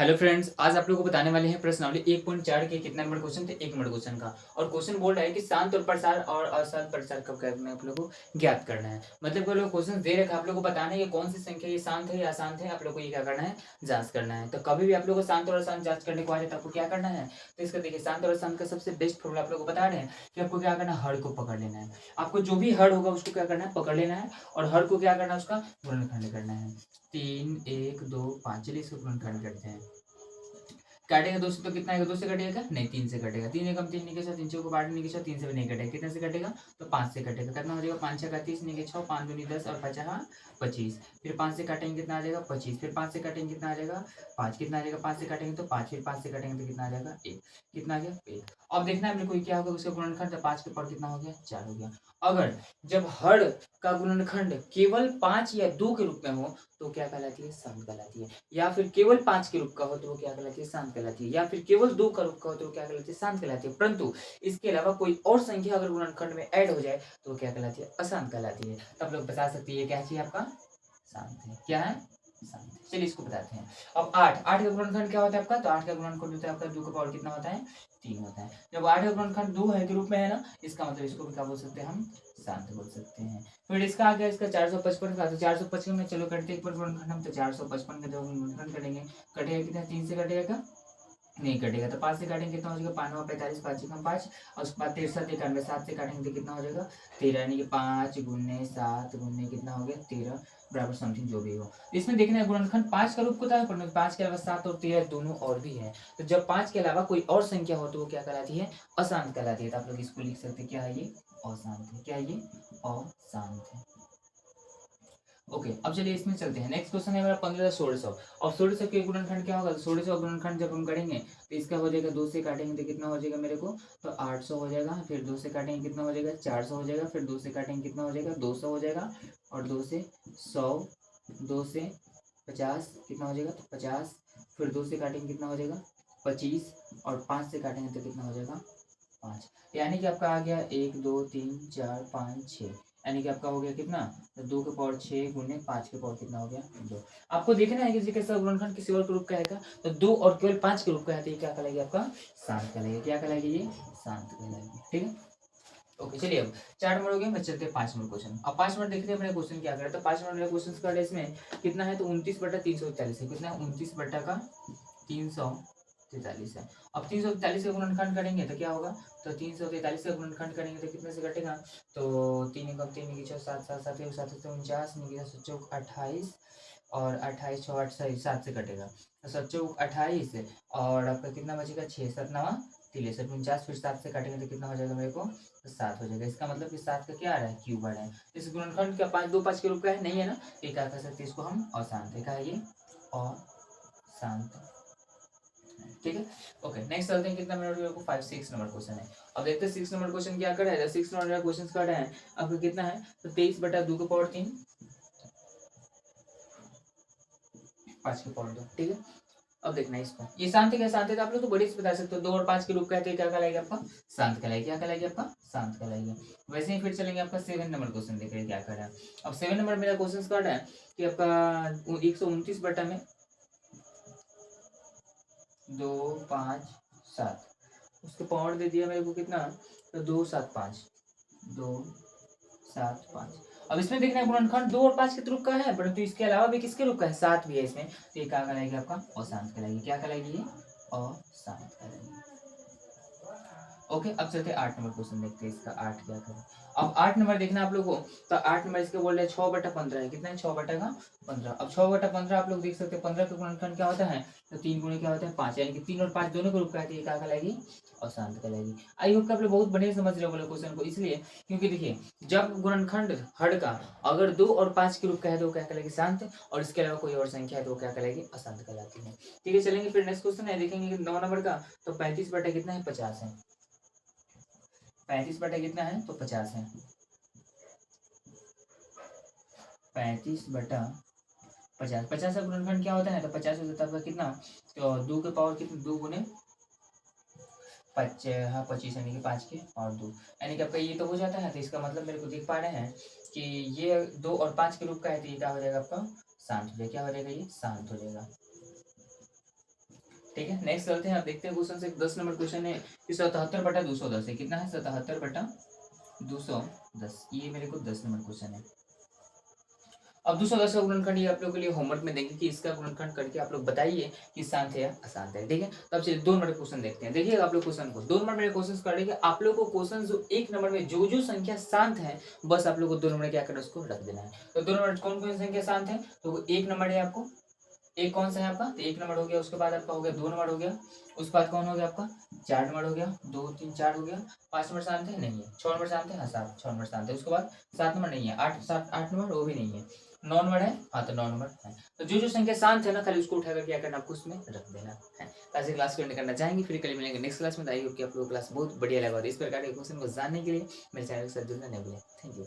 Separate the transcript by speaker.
Speaker 1: Hello friends, आज आप लोगों को बताने वाले हैं प्रश्नावली 1.4 के कितना नंबर क्वेश्चन थे। 1 नंबर क्वेश्चन का। और क्वेश्चन बोल रहा है कि शांत और प्रसार और अशांत प्रसार कब करना है, आप लोगों को ज्ञात करना है। मतलब कि लोग क्वेश्चन दे रखा है, आप लोगों को बताना है कि कौन सी संख्या ये शांत है या अशांत है। आप लोग को ये क्या करना है, जांच करना है। तो कभी भी आप लोग को शांत और अशांत जांच करने को आ जाए तो आपको क्या करना है, तो इसका देखिए शांत और अशांत का सबसे बेस्ट फॉर्मूला आप लोग को बता रहे हैं कि आपको क्या करना है, हर को पकड़ लेना है। आपको जो भी हर होगा उसको क्या करना है, पकड़ लेना है। और हर को क्या करना है, उसका गुणनखंड करना है। 3 1 2 5। चलिए इसको गुणनखंड करते हैं। काटेगा 2 से तो कितना आएगा, 2 से कटेगा क्या, नहीं 3 से कटेगा। 3 एकम 3 निके 6, 3 चौको 8 निके 6, 3 से भी नहीं कटेगा। कितने से कटेगा, तो 5 से कटेगा। कितना हो जाएगा, 5 6 30 निके 6, 5 दूनी 10 और 5 25। फिर 5 से काटेंगे कितना आ जाएगा, 25। फिर 5 से काटेंगे कितना आ जाएगा, 5। कितना आ जाएगा, 5 से काटेंगे तो 5। फिर 5 से काटेंगे तो कितना आ जाएगा, 1। कितना आ गया, 1। अब देखना है मेरे को क्या होगा उसका गुणनखंड। 5 के पावर कितना हो गया, 4 हो गया। अगर जब हर का गुणनखंड केवल 5 या 2 के रूप में हो तो क्या कहलाती है, शांत कहलाती है। या फिर केवल 5 के रूप का हो तो वो क्या कहलाती है, शांत कहलाती है। या फिर केवल 2 का रूप का हो तो वो क्या कहलाती है, शांत कहलाती है। परंतु इसके अलावा कोई और संख्या अगर गुणनखंड में ऐड हो जाए तो वो क्या कहलाती है, अशांत कहलाती है। तब लोग बता सकते हैं क्या चाहिए आपका, शांत है। क्या है, शांत है। चलिए इसको बताते हैं। अब 8 8 का गुणनखंड क्या होता है आपका, तो 8 का गुणनखंड होता है आपका 2 का पावर कितना होता है, 3 होता है। जब 8 का गुणनखंड 2 है के रूप में है ना, इसका मतलब इसको भी क्या बोल सकते हैं, हम शांत बोल सकते हैं। फिर इसका आ गया इसका 455 का, तो 455 में चलो करते एक बार गुणनखंड हम, तो 455 का जब हम गुणनखंड करेंगे, कटेगा कितना, 3 से कटेगा क्या, नहीं कटेगा। तो 5 से काटेंगे कितना हो जाएगा, 5 9 45, 5 एकम 5। और उसके बाद 63 91, 7 से काटेंगे तो कितना हो जाएगा, 13। यानी कि 5 गुने 7 गुने कितना हो गया, 13 बराबर समथिंग जो भी हो। इसमें देखना है गुणनखंड 5 का रूप होता है, पर 5 के अलावा 7 और 13 दोनों और भी है। तो जब 5 के अलावा कोई और संख्या हो तो वो क्या कहलाती है, अशांत कहलाती है। तो आप लोग इसको लिख सकते हैं, क्या है ये, अशांत है। क्या है ये, अशांत है। ओके, अब चलिए इसमें चलते हैं। नेक्स्ट क्वेश्चन है मेरा 15 1600। और 1600 के गुणनखंड क्या होगा, 1600 गुणनखंड जब हम करेंगे तो इसका हो जाएगा, 2 से काटेंगे तो कितना हो जाएगा मेरे को, तो 800 हो जाएगा। फिर 2 से काटेंगे कितना हो जाएगा, 400 हो जाएगा। फिर 2 से काटेंगे कितना हो जाएगा, 200 हो जाएगा। और 2 से 100, 2 से 50 कितना हो जाएगा, तो 50। फिर 2 से काटेंगे कितना हो जाएगा, 25। और 5 से काटेंगे तो कितना हो जाएगा, 5। यानी कि आपका आ गया 1 2 3 4 5 6। यानी कि आपका हो गया कितना, तो 2 के पावर 6 गुने 5 के पावर कितना हो गया, 2। आपको देखना है कि कैसा गुणनखंड किसी और के रूप का है क्या, तो 2 और केवल 5 के रूप का है, तो ये क्या कहलाएगी आपका, शांत कहलाएगी। क्या कहलाएगी, ये शांत कहलाएगी। ठीक है, ओके। चलिए अब 4 नंबर हो गया, मैं चलते हैं 5 नंबर क्वेश्चन। अब 5 नंबर देखते हैं अपने क्वेश्चन क्या करे। तो 5 नंबर मेरा क्वेश्चन का इसमें कितना है, तो 29/343 है। कितना है, 29 बटा का 343 है। अब 343 का गुणनखंड करेंगे तो क्या होगा, तो 343 का गुणनखंड करेंगे तो कितने से कटेगा, तो 3 एकम 3 निके 6 7 7 7 1 7 49 निके 7 चौक 28। और 28 6 8 सही 7 से कटेगा, तो 7 चौक 28। और आपका कितना बचेगा, 6 7 9 63 49। फिर 7 से काटेंगे तो कितना हो जाएगा मेरे को, तो 7 हो जाएगा। इसका मतलब कि 7 का क्या आ रहा है, क्यूब आ रहा है। इस गुणनखंड का 5 2 5 के रूप का है, नहीं है ना, तो ये क्या कर सकते हैं, इसको हम अशांत है। क्या है ये, अशांत। ठीक है, ओके। नेक्स्ट चलते हैं, कितना मिनट मेरे को 5 6 नंबर क्वेश्चन है। अब देखते हैं 6 नंबर क्वेश्चन क्या कर रहा है। 6 नंबर क्वेश्चन कर रहा है आपका कितना है, तो 23/2 के पावर 3 5 के पावर 2। ठीक है, अब देखना है इसको, ये शांत है क्या, शांत है तो आप लोग तो बड़ी से बता सकते हो। 2 और 5 के रूप कहते हैं, क्या कहलाएगा आपका, शांत कहलाएगी। क्या कहलाएगी आपका, शांत कहलाएगी। वैसे ही फिर चलेंगे आपका 7 नंबर क्वेश्चन, देख रहे हैं क्या कर रहा है। अब 7 नंबर मेरा क्वेश्चन कर रहा है कि आपका 129 में 2 5 7, उसके पावर दे दिया मेरे को कितना, तो 2 7 5, 2 7 5। अब इसमें देखना है गुणनखंड 2 और 5 के रूप का है, परंतु इसके अलावा भी किसके रूप का है, 7 भी है इसमें। तो ये क्या कहलाएगी आपका, अशांत कहलाएगी। क्या कहलाएगी ये, अशांत कहलाएगी। ओके, अब चलते 8 नंबर क्वेश्चन देखते हैं, इसका 8 क्या करें। अब 8 नंबर देखना आप लोग को, तो 8 नंबर इसके बोल रहे हैं 6/15 है। कितना है, 6/15। अब 6/15 आप लोग देख सकते हैं, 15 का गुणनखंड क्या होता है, तो 3 गुणे क्या होता है 5। यानी कि 3 और 5 दोनों के रूप का है, तो ये क्या कहलाएगी, अशांत कहलाएगी। आई होप कि आप लोग बहुत बढ़िया समझ रहे हो बोले क्वेश्चन को, इसलिए क्योंकि देखिए जब गुणनखंड हर का अगर 2 और 5 के रूप का है तो वो क्या कहलाएगी, शांत। और इसके अलावा कोई और संख्या है तो वो क्या कहलाएगी, अशांत कहलाती है। ठीक है, चलेंगे फिर नेक्स्ट क्वेश्चन है, देखेंगे 9 नंबर का। तो 35 बटा कितना है, 50 है। 35 बटा कितना है, तो 50 है। 35/50, 50 का गुणनखंड क्या होता है, तो 50 हो जाता है आपका कितना, तो 2 के पावर कितना, 2 गुने 5 हाँ 25, यानी कि 5 के और 2। यानी कि आपका ये तो हो जाता है। तो इसका मतलब मेरे को देख पा रहे हैं कि ये 2 और 5 के रूप का है, तो ये क्या हो जाएगा आपका, शांत हो जाएगा। क्या हो जाएगा, ये शांत हो जाएगा। ठीक है, नेक्स्ट चलते हैं। आप देखते हैं क्वेश्चन से 10 नंबर क्वेश्चन है कि 77/210 है। कितना है? 77/210। ये मेरे को 10 नंबर क्वेश्चन है। अब 210 का गुणनखंड ये आप लोगों के लिए होमवर्क में देंगे कि इसका गुणनखंड करके आप लोग बताइए कि शांत है या अशांत है। ठीक है, तो अब चलिए 2 नंबर क्वेश्चन देखते हैं। देखिए आप लोग क्वेश्चन को 2 नंबर में क्वेश्चन करेंगे। आप लोग को क्वेश्चन जो 1 नंबर में जो जो संख्या शांत है, बस आप लोग को 2 नंबर में क्या करना है, उसको रख देना है। तो 2 नंबर कौन कौन सी संख्या शांत है? तो 1 नंबर है आपको, एक कौन सा है आपका? तो 1 नंबर हो गया, उसके बाद आपका हो गया 2 नंबर हो गया, उसके बाद कौन हो गया आपका? 4 नंबर हो गया, 2 3 4 हो गया, 5 नंबर शांत है? नहीं है। 6 नंबर शांत है? हाँ 7 6 नंबर शांत है। उसके बाद 7 नंबर नहीं है, 8 7 8 नंबर वो भी नहीं है। 9 नंबर है? हाँ तो 9 नंबर है। तो जो जो संख्या शांत है ना, खाली उसको उठाकर क्या करना आपको उसमें रख देना है। तो आज की क्लास को एंड करना चाहेंगे, फिर कल मिलेंगे नेक्स्ट क्लास में। आई होप कि आप लोगों को क्लास बहुत बढ़िया लगा। और इस प्रकार के क्वेश्चन को जानने के लिए मेरे चैनल के साथ जुड़ना नहीं भूलें। Thank you.